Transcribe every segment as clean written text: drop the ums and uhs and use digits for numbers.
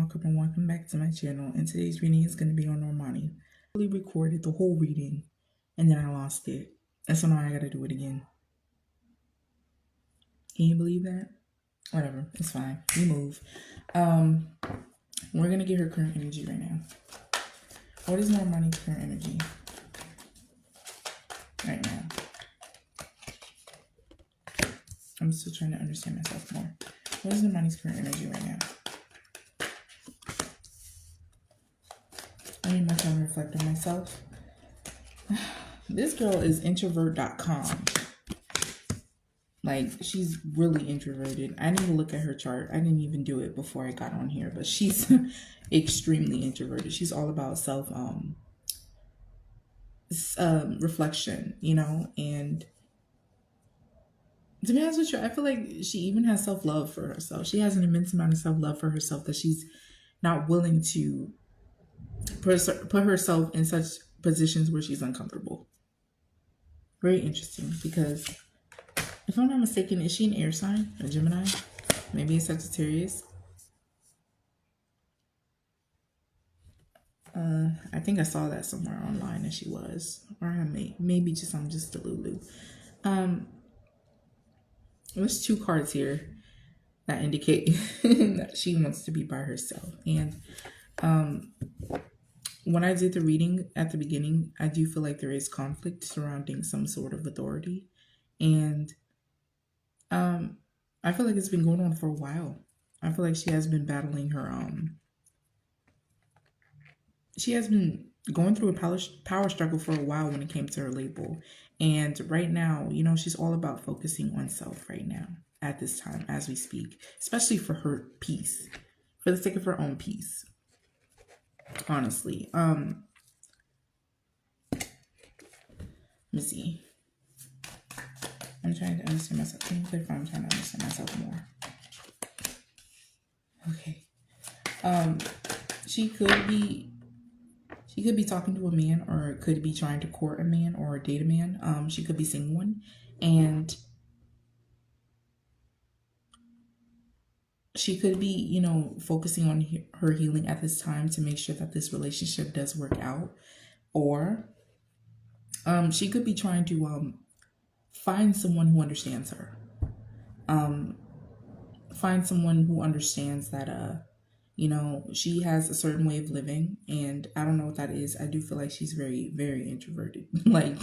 welcome and welcome back to my channel. And today's reading is going to be on Normani. I really recorded the whole reading and then I lost it. And so now I got to do it again. Can you believe that? Whatever, it's fine. We move. We're going to get her current energy right now. What is Normani's current energy right now? I'm still trying to understand myself more. What is Normani's current energy right now? I need more time to reflect on myself. This girl is introvert.com. Like, she's really introverted. I need to look at her chart. I didn't even do it before I got on here, but she's extremely introverted. She's all about self reflection, you know, and to be honest with you, I feel like she even has self-love for herself. She has an immense amount of self-love for herself that she's not willing to put herself in such positions where she's uncomfortable. Very interesting, because if I'm not mistaken, is she an air sign? A Gemini? Maybe a Sagittarius? I think I saw that somewhere online that she was. Or I maybe just I'm just a Lulu. There's two cards here that indicate that she wants to be by herself. And when I did the reading at the beginning, I do feel like there is conflict surrounding some sort of authority. And I feel like it's been going on for a while. I feel like she has been battling her, she has been going through a power struggle for a while when it came to her label. And right now, you know, she's all about focusing on self right now at this time as we speak, especially for her peace, for the sake of her own peace. Honestly, let me see. I'm trying to understand myself. Can you clarify? I'm trying to understand myself more. Okay. She could be talking to a man, or could be trying to court a man or date a man. She could be seeing one, and she could be, you know, focusing on her healing at this time to make sure that this relationship does work out. Or she could be trying to find someone who understands her. Find someone who understands that, you know, she has a certain way of living, and I don't know what that is. I do feel like she's very, very introverted. Like,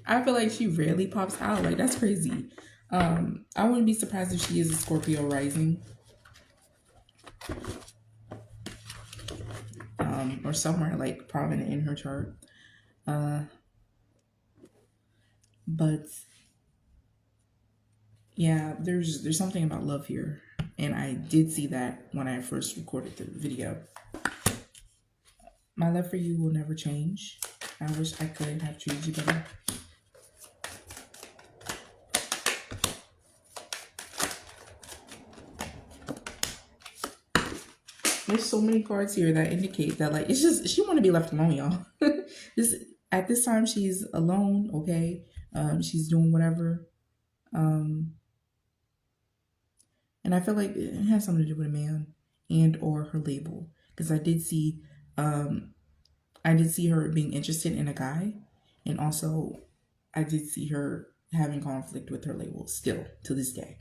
I feel like she rarely pops out. Like, that's crazy. I wouldn't be surprised if she is a Scorpio rising. Or somewhere like prominent in her chart. But yeah, there's something about love here. And I did see that when I first recorded the video. My love for you will never change. I wish I could have treated you better. There's so many cards here that indicate that, like, it's just, she want to be left alone, y'all. At this time, she's alone, okay? She's doing whatever. And I feel like it has something to do with a man and or her label. Because I did see her being interested in a guy. And also, I did see her having conflict with her label still to this day.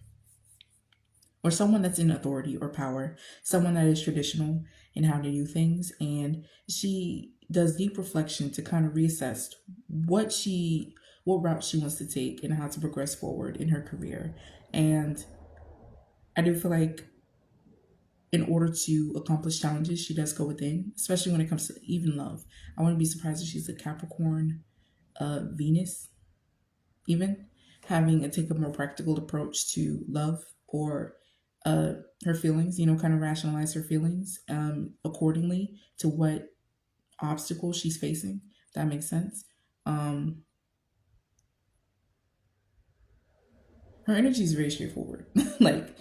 Or someone that's in authority or power, someone that is traditional in how to do things. And she does deep reflection to kind of reassess what route she wants to take and how to progress forward in her career. And I do feel like in order to accomplish challenges, she does go within, especially when it comes to even love. I wouldn't be surprised if she's a Capricorn, Venus, even take a more practical approach to love, or her feelings, you know, kind of rationalize her feelings accordingly to what obstacles she's facing. If that makes sense. Her energy is very straightforward. Like,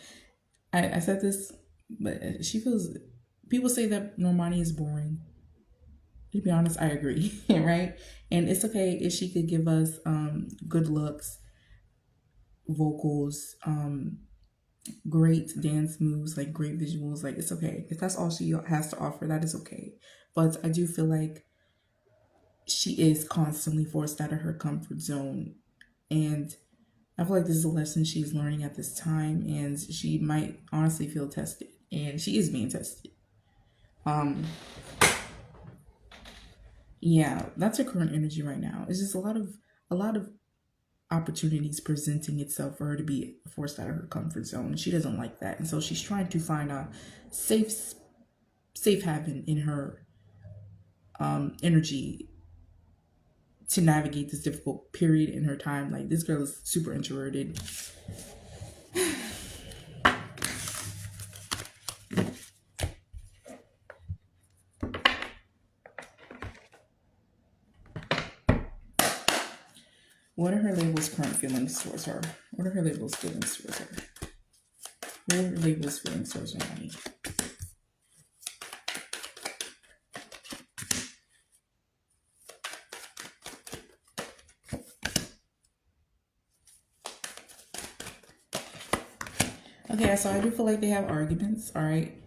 I said this, but she feels, people say that Normani is boring. To be honest, I agree, right? And it's okay if she could give us good looks, vocals, great dance moves, like great visuals. Like, it's okay. If that's all she has to offer, that is okay. But I do feel like she is constantly forced out of her comfort zone. And I feel like this is a lesson she's learning at this time. And she might honestly feel tested. And she is being tested. Yeah, that's her current energy right now. It's just a lot of opportunities presenting itself for her to be forced out of her comfort zone. She doesn't like that, and so she's trying to find a safe haven in her energy to navigate this difficult period in her time. Like, this girl is super introverted. What are her labels' current feelings towards her? What are her labels' feelings towards her? What are her labels' feelings towards her, honey? Okay, so I do feel like they have arguments, all right?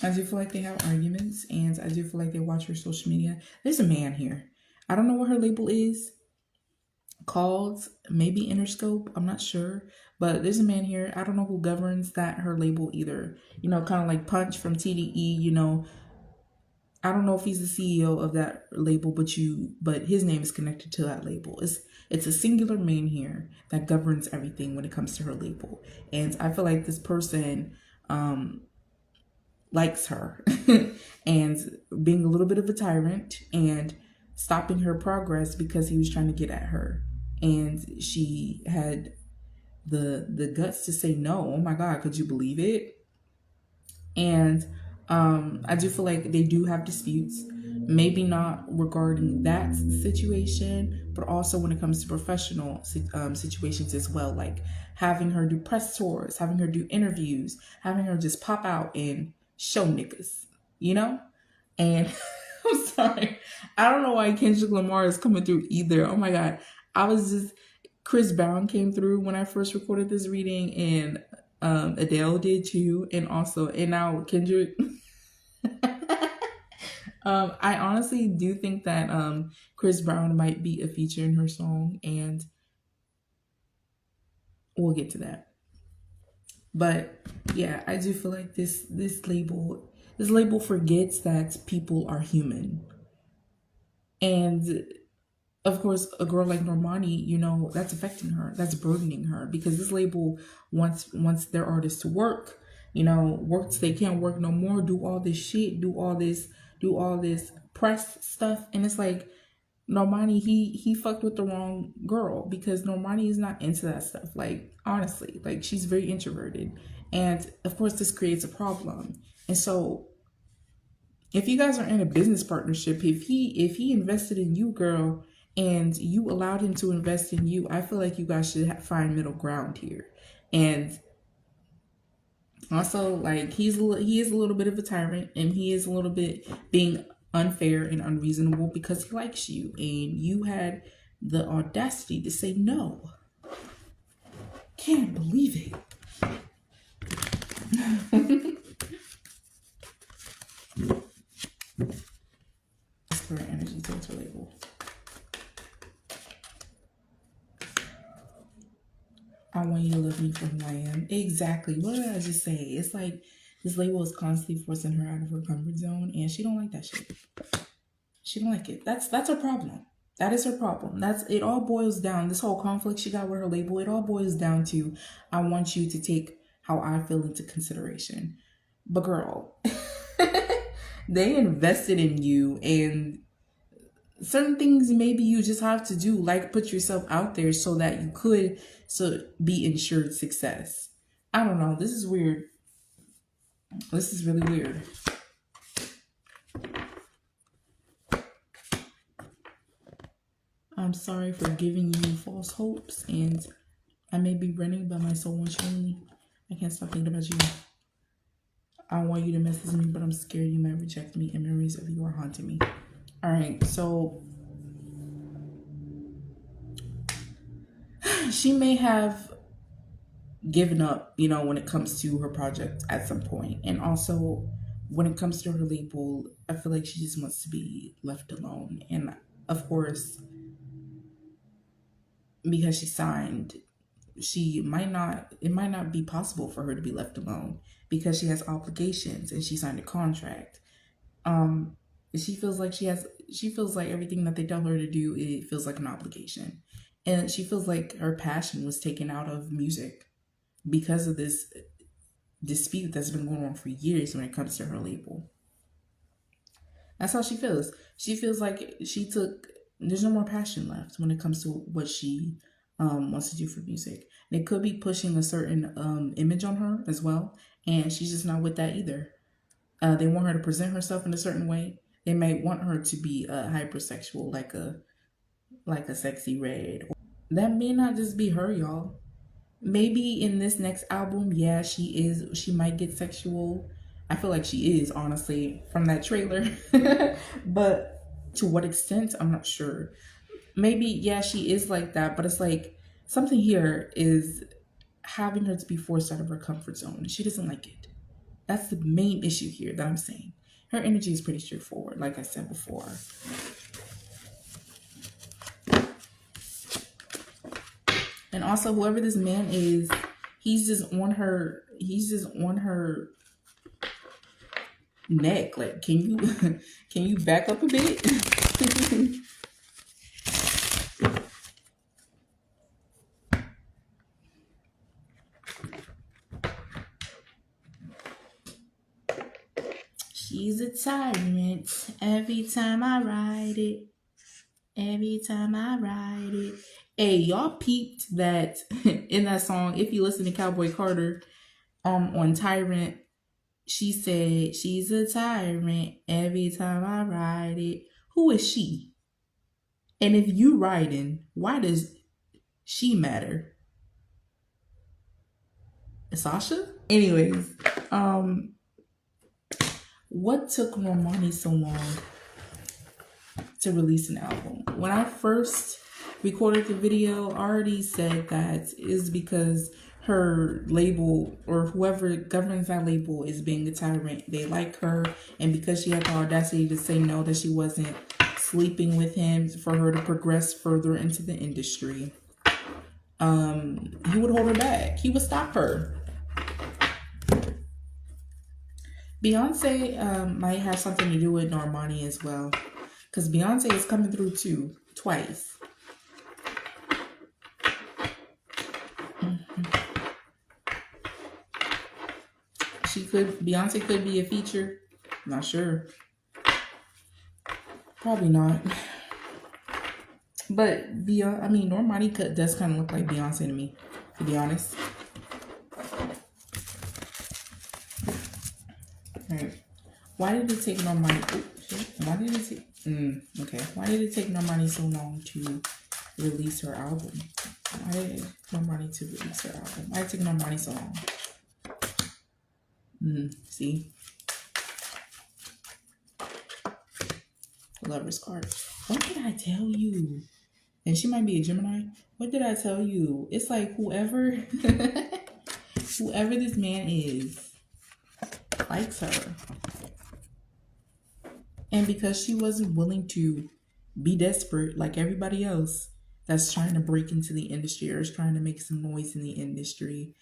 I do feel like they have arguments, and I do feel like they watch her social media. There's a man here. I don't know what her label is called, maybe Interscope, I'm not sure, but there's a man here. I don't know who governs that, her label either. You know, kind of like Punch from TDE, you know. I don't know if he's the CEO of that label, but his name is connected to that label. It's a singular man here that governs everything when it comes to her label. And I feel like this person likes her and being a little bit of a tyrant and stopping her progress because he was trying to get at her. And she had the guts to say no. Oh my God, could you believe it? And I do feel like they do have disputes, maybe not regarding that situation, but also when it comes to professional situations as well, like having her do press tours, having her do interviews, having her just pop out and show niggas, you know? And I'm sorry, I don't know why Kendrick Lamar is coming through either. Oh my God, Chris Brown came through when I first recorded this reading, and Adele did too, and now Kendrick. I honestly do think that Chris Brown might be a feature in her song, and we'll get to that. But yeah, I do feel like this label forgets that people are human, and of course, a girl like Normani, you know, that's affecting her. That's burdening her because this label wants their artists to work, you know, work till they can't work no more, do all this shit, do all this press stuff. And it's like, Normani, he fucked with the wrong girl, because Normani is not into that stuff. Like, honestly, like, she's very introverted. And of course, this creates a problem. And so if you guys are in a business partnership, if he invested in you, girl, and you allowed him to invest in you, I feel like you guys should find middle ground here. And also, like, he is a little bit of a tyrant, and he is a little bit being unfair and unreasonable because he likes you, and you had the audacity to say no. Can't believe it. Spirit energy towards her label. I want you to love me for who I am. Exactly. What did I just say? It's like this label is constantly forcing her out of her comfort zone, and she don't like that shit. She don't like it. That's her problem. That is her problem. It all boils down, this whole conflict she got with her label, it all boils down to, I want you to take how I feel into consideration. But girl, they invested in you, and certain things maybe you just have to do, like put yourself out there so that you could be ensured success. I don't know. This is weird. This is really weird. I'm sorry for giving you false hopes, and I may be running, but my soul wants you only. I can't stop thinking about you. I want you to message me, but I'm scared you might reject me, and memories of you are haunting me. All right, so she may have given up, you know, when it comes to her project at some point. And also, when it comes to her label, I feel like she just wants to be left alone. And of course, because she signed, it might not be possible for her to be left alone because she has obligations and she signed a contract. Um, she feels like she feels like everything that they tell her to do, it feels like an obligation. And she feels like her passion was taken out of music because of this dispute that's been going on for years when it comes to her label. That's how she feels. She feels like there's no more passion left when it comes to what she wants to do for music. And it could be pushing a certain image on her as well. And she's just not with that either. They want her to present herself in a certain way. They may want her to be hypersexual, like a sexy red. That may not just be her, y'all. Maybe in this next album, yeah, she might get sexual. I feel like she is, honestly, from that trailer. But to what extent, I'm not sure. Maybe, yeah, she is like that, but it's like something here is having her to be forced out of her comfort zone. She doesn't like it. That's the main issue here that I'm saying. Her energy is pretty straightforward, like I said before. And also, whoever this man is, he's just on her neck. Like, can you back up a bit? She's a tyrant every time I ride it. Every time I ride it. Hey, y'all peeped that in that song, if you listen to Cowboy Carter, on Tyrant, she said, she's a tyrant every time I ride it. Who is she? And if you riding, why does she matter? Sasha? Anyways, what took Normani so long to release an album? When I first recorded the video, I already said that is because her label or whoever governs that label is being a tyrant. They like her, and because she had the audacity to say no, that she wasn't sleeping with him for her to progress further into the industry, he would hold her back. He would stop her. Beyonce might have something to do with Normani as well, because Beyonce is coming through too, twice. Beyonce could be a feature. I'm not sure. Probably not. But Normani does kind of look like Beyonce to me, to be honest. Alright. Why did it take Normani? Why did it take Normani so long to release her album? Why did it take Normani to release her album? Why did it take Normani so long? See? Lover's card. What did I tell you? And she might be a Gemini. What did I tell you? It's like whoever this man is likes her. And because she wasn't willing to be desperate like everybody else that's trying to break into the industry or is trying to make some noise in the industry,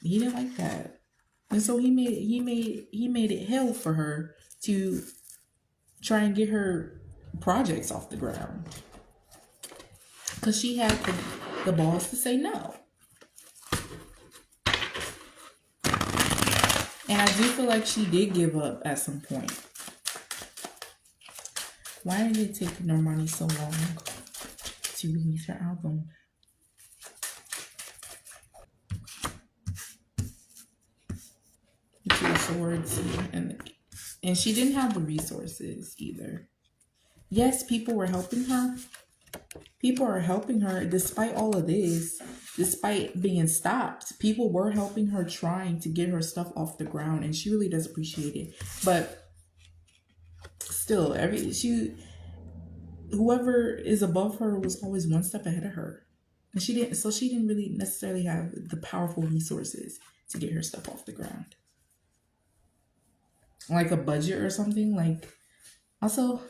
he didn't like that. And so he made it hell for her to try and get her projects off the ground. Because she had the balls to say no. And I do feel like she did give up at some point. Why did it take Normani so long to release her album? The Two of Swords, and she didn't have the resources either. Yes, people were helping her. People are helping her despite all of this, despite being stopped. People were helping her, trying to get her stuff off the ground, and she really does appreciate it. But still, whoever is above her was always one step ahead of her. And she didn't really necessarily have the powerful resources to get her stuff off the ground. Like a budget or something. Like, also,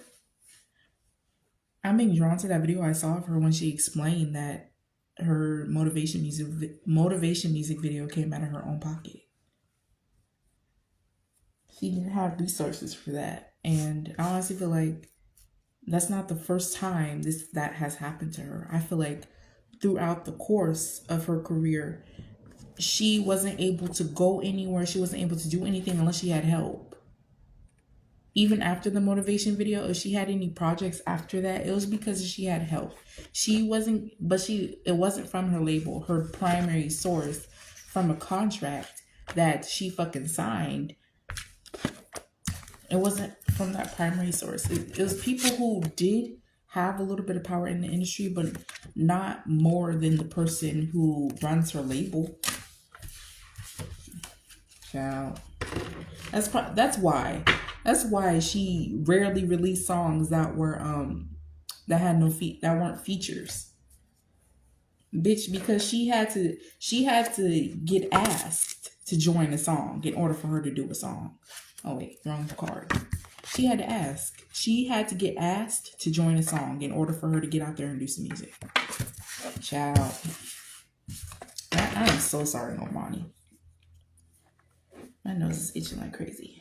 I'm being drawn to that video I saw of her when she explained that her motivation music video came out of her own pocket. She didn't have resources for that. And I honestly feel like that's not the first time that has happened to her. I feel like throughout the course of her career, she wasn't able to go anywhere. She wasn't able to do anything unless she had help. Even after the motivation video, if she had any projects after that, it was because she had help. It wasn't from her label, her primary source from a contract that she fucking signed. It wasn't from that primary source. It was people who did have a little bit of power in the industry, but not more than the person who runs her label. Child. That's why she rarely released songs that were that had that weren't features. Bitch, because she had to get asked to join a song in order for her to do a song. Oh wait, wrong card. She had to ask. She had to get asked to join a song in order for her to get out there and do some music. Child. I am so sorry, Normani. My nose is itching like crazy.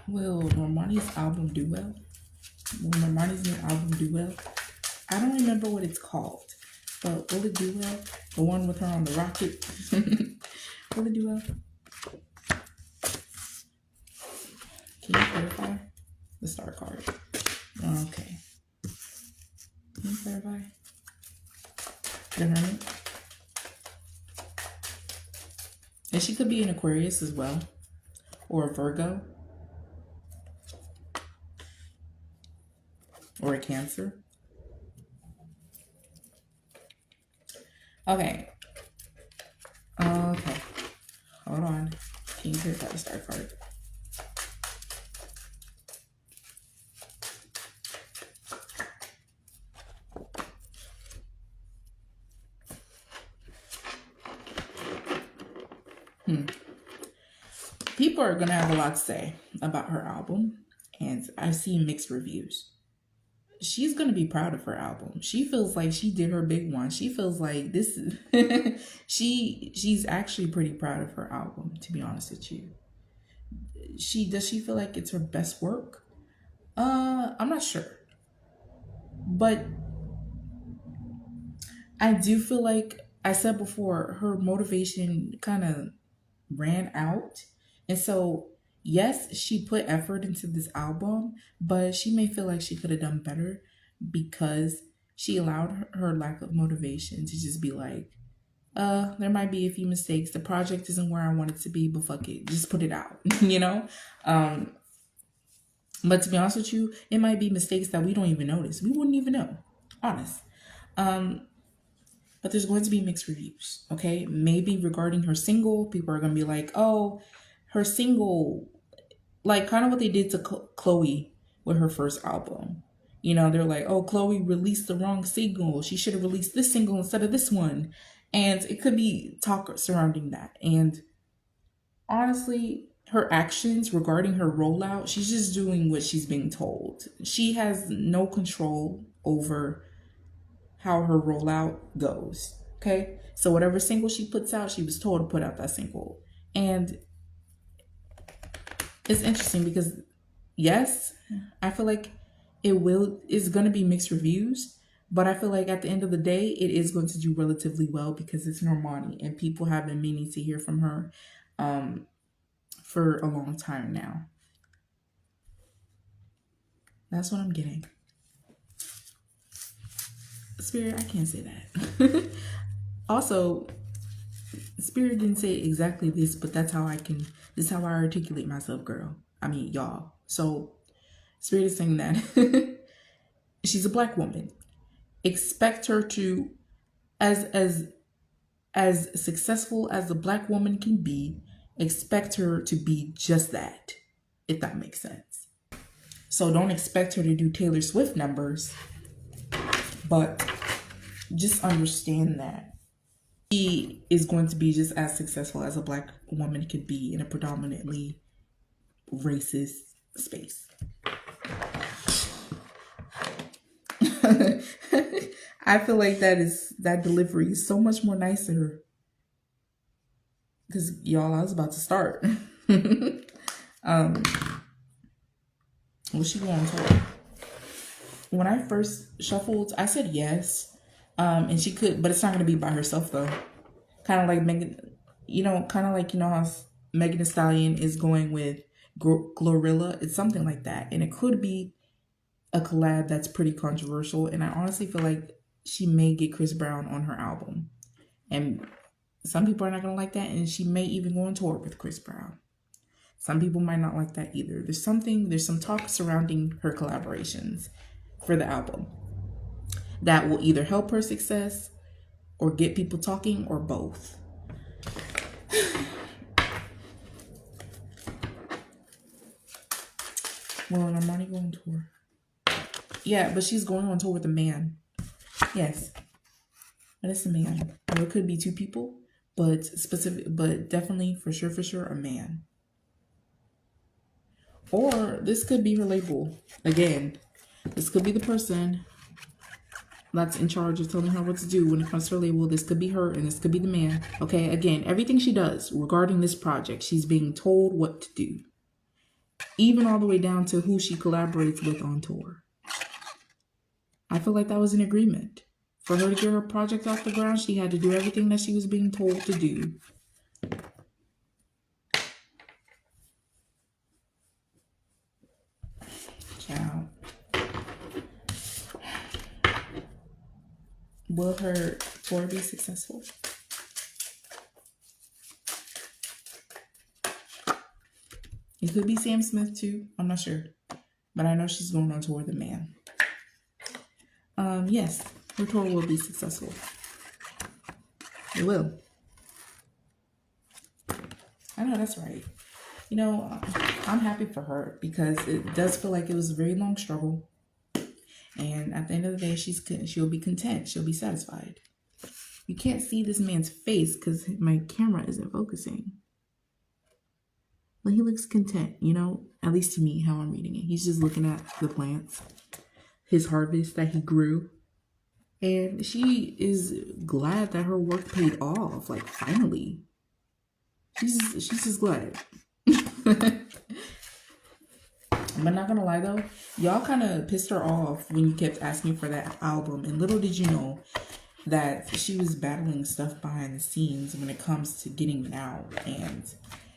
Will Normani's album do well? Will Normani's new album do well? I don't remember what it's called, but will it do well? The one with her on the rocket? Will it do well? Can you clarify? The star card. Okay. Can you clarify? The Hermit? And she could be an Aquarius as well. Or a Virgo. Or a Cancer. Okay. Okay. Hold on. Can you clarify the star card? People are going to have a lot to say about her album, and I've seen mixed reviews. She's going to be proud of her album. She feels like she did her big one. She feels like this is she's actually pretty proud of her album, to be honest with you. Does she feel like it's her best work? I'm not sure. But I do feel like I said before, her motivation kind of ran out. And so, yes, she put effort into this album, but she may feel like she could have done better because she allowed her lack of motivation to just be like, there might be a few mistakes. The project isn't where I want it to be, but fuck it. Just put it out, you know? But to be honest with you, it might be mistakes that we don't even notice. We wouldn't even know. Honest. But there's going to be mixed reviews, okay? Maybe regarding her single, people are going to be like, oh, her single, like kind of what they did to Chloe with her first album. You know, they're like, oh, Chloe released the wrong single. She should have released this single instead of this one. And it could be talk surrounding that. And honestly, her actions regarding her rollout, she's just doing what she's being told. She has no control over how her rollout goes. Okay? So whatever single she puts out, she was told to put out that single. And it's interesting because, yes, I feel like it's going to be mixed reviews, but I feel like at the end of the day, it is going to do relatively well because it's Normani and people have been meaning to hear from her for a long time now. That's what I'm getting. Spirit, I can't say that. Also, Spirit didn't say exactly this, but this is how I articulate myself, girl. I mean, y'all. So, Spirit is saying that she's a black woman. Expect her to, as as successful as a Black woman can be, expect her to be just that, if that makes sense. So don't expect her to do Taylor Swift numbers, but just understand that she is going to be just as successful as a Black woman could be in a predominantly racist space. I feel like that delivery is so much more nicer. Because y'all, I was about to start. Was she going to tour? When I first shuffled, I said yes. And she could, but it's not going to be by herself though. Kind of like Megan, how Megan Thee Stallion is going with Glorilla. It's something like that. And it could be a collab that's pretty controversial. And I honestly feel like she may get Chris Brown on her album. And some people are not going to like that. And she may even go on tour with Chris Brown. Some people might not like that either. There's some talk surrounding her collaborations for the album that will either help her success or get people talking, or both. Well, Normani going on tour. Yeah, but she's going on tour with a man. Yes. But it's a man. Or it could be two people, but definitely for sure a man. Or this could be her label. Again, this could be the person that's in charge of telling her what to do when it comes to her label. This could be her and this could be the man. Okay, again, everything she does regarding this project, she's being told what to do. Even all the way down to who she collaborates with on tour. I feel like that was an agreement. For her to get her project off the ground, she had to do everything that she was being told to do. Ciao. Will her tour be successful? It could be Sam Smith too. I'm not sure. But I know she's going on tour with a man. Yes, her tour will be successful. It will. I know, that's right. You know, I'm happy for her because it does feel like it was a very long struggle. And at the end of the day, she'll be content. She'll be satisfied. You can't see this man's face because my camera isn't focusing. But he looks content, you know, at least to me, how I'm reading it. He's just looking at the plants, his harvest that he grew. And she is glad that her work paid off, like finally. She's just glad. But not gonna lie though, y'all kind of pissed her off when you kept asking for that album. And little did you know that she was battling stuff behind the scenes when it comes to getting it out. And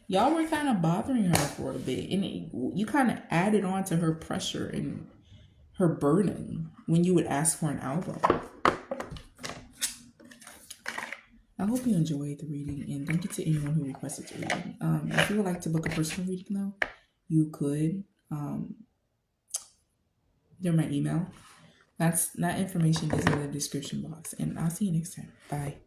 y'all were kind of bothering her for a bit. And you kind of added on to her pressure and her burden when you would ask for an album. I hope you enjoyed the reading, and thank you to anyone who requested the reading. If you would like to book a personal reading though, you could. They're my email. That information is in the description box, and I'll see you next time. Bye.